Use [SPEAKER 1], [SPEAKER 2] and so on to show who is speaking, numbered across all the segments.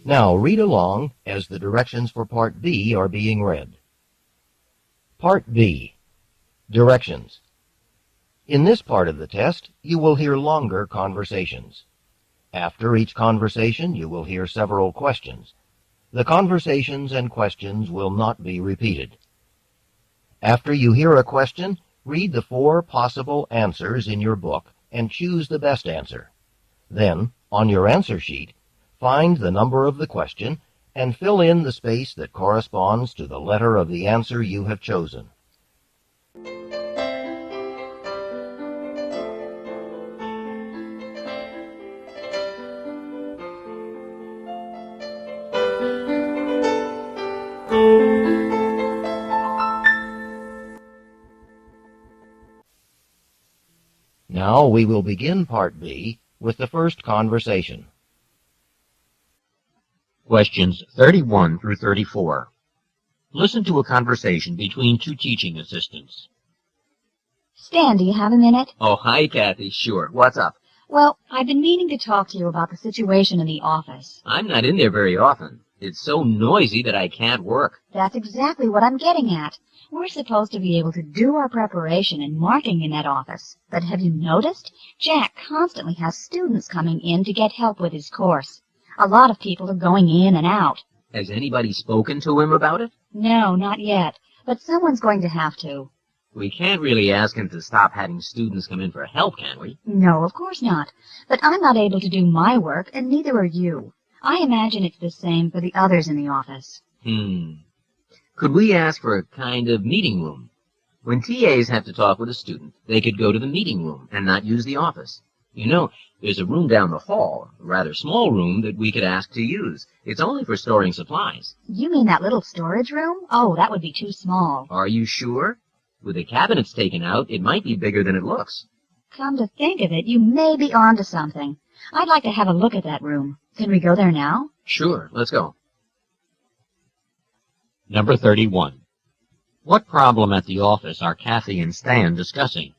[SPEAKER 1] Now read along as the directions for Part B are being read. Part B. Directions. In this part of the test, you will hear longer conversations. After each conversation, you will hear several questions. The conversations and questions will not be repeated. After you hear a question, read the 4 possible answers in your book and choose the best answer. Then, on your answer sheet, find the number of the question and fill in the space that corresponds to the letter of the answer you have chosen. Now we will begin Part B with the first conversation.
[SPEAKER 2] Questions 31 through 34. Listen to a conversation between 2 teaching assistants.
[SPEAKER 3] Stan, do you have a minute?
[SPEAKER 2] Oh, hi, Kathy. Sure. What's up?
[SPEAKER 3] Well, I've been meaning to talk to you about the situation in the office.
[SPEAKER 2] I'm not in there very often. It's so noisy that I can't work.
[SPEAKER 3] That's exactly what I'm getting at. We're supposed to be able to do our preparation and marking in that office. But have you noticed? Jack constantly has students coming in to get help with his course. A lot of people are going in and out.
[SPEAKER 2] Has anybody spoken to him about it?
[SPEAKER 3] No, not yet. But someone's going to have to.
[SPEAKER 2] We can't really ask him to stop having students come in for help, can we?
[SPEAKER 3] No, of course not. But I'm not able to do my work, and neither are you. I imagine it's the same for the others in the office.
[SPEAKER 2] Could we ask for a kind of meeting room? When TAs have to talk with a student, they could go to the meeting room and not use the office. You know, there's a room down the hall, a rather small room that we could ask to use. It's only for storing supplies.
[SPEAKER 3] You mean that little storage room? Oh, that would be too small.
[SPEAKER 2] Are you sure? With the cabinets taken out, it might be bigger than it looks.
[SPEAKER 3] Come to think of it, you may be onto something. I'd like to have a look at that room. Can we go there now?
[SPEAKER 2] Sure, let's go. Number 31. What problem at the office are Kathy and Stan discussing?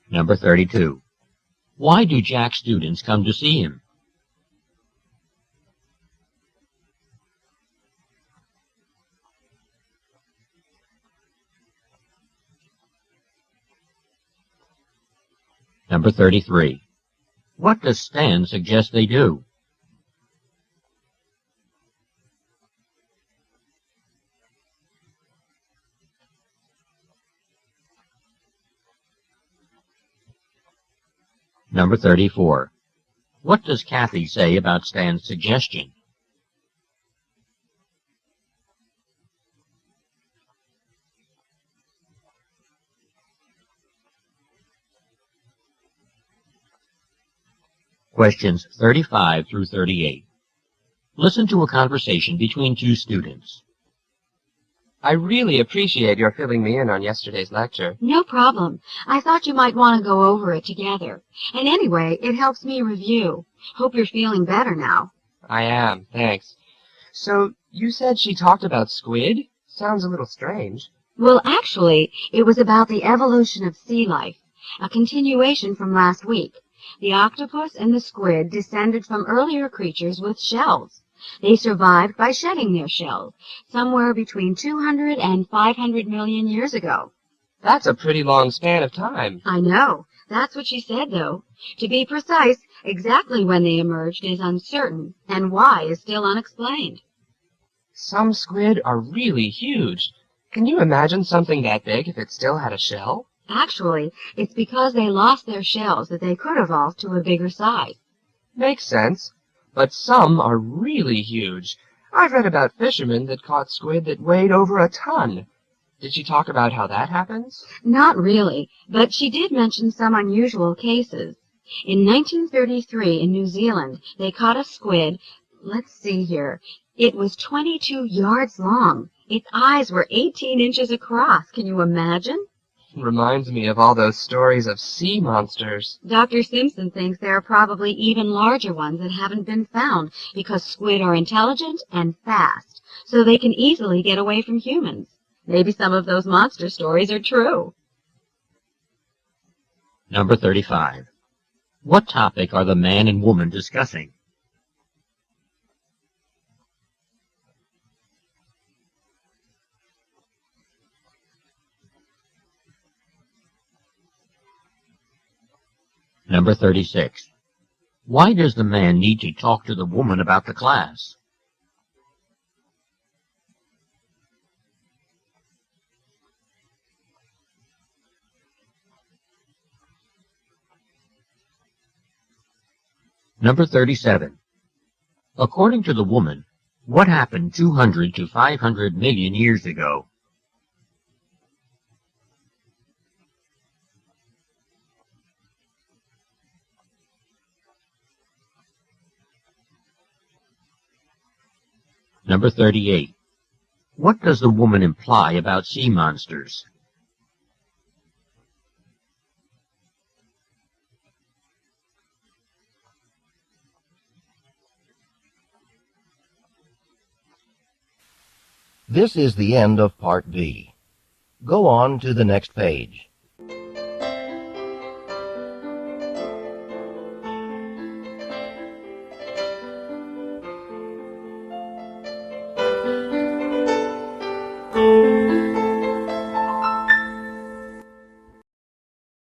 [SPEAKER 2] Number 32. Why do Jack's students come to see him? Number 33. What does Stan suggest they do? Number 34. What does Kathy say about Stan's suggestion? Questions 35 through 38. Listen to a conversation between 2 students.
[SPEAKER 4] I really appreciate your filling me in on yesterday's lecture.
[SPEAKER 5] No problem. I thought you might want to go over it together. And anyway, it helps me review. Hope you're feeling better now.
[SPEAKER 4] I am, thanks. So, you said she talked about squid? Sounds a little strange.
[SPEAKER 5] Well, actually, it was about the evolution of sea life, a continuation from last week. The octopus and the squid descended from earlier creatures with shells. They survived by shedding their shells, somewhere between 200 and 500 million years ago.
[SPEAKER 4] That's a pretty long span of time.
[SPEAKER 5] I know. That's what she said, though. To be precise, exactly when they emerged is uncertain, and why is still unexplained.
[SPEAKER 4] Some squid are really huge. Can you imagine something that big if it still had a shell?
[SPEAKER 5] Actually, it's because they lost their shells that they could evolve to a bigger size.
[SPEAKER 4] Makes sense. But some are really huge. I've read about fishermen that caught squid that weighed over a ton. Did she talk about how that happens?
[SPEAKER 5] Not really, but she did mention some unusual cases. In 1933 in New Zealand, they caught a squid. Let's see here. It was 22 yards long. Its eyes were 18 inches across. Can you imagine?
[SPEAKER 4] Reminds me of all those stories of sea monsters.
[SPEAKER 5] Dr. Simpson thinks there are probably even larger ones that haven't been found because squid are intelligent and fast, so they can easily get away from humans. Maybe some of those monster stories are true.
[SPEAKER 2] Number 35. What topic are the man and woman discussing? Number 36. Why does the man need to talk to the woman about the class? Number 37. According to the woman, what happened 200 to 500 million years ago? Number 38. What does the woman imply about sea monsters?
[SPEAKER 1] This is the end of Part B. Go on to the next page.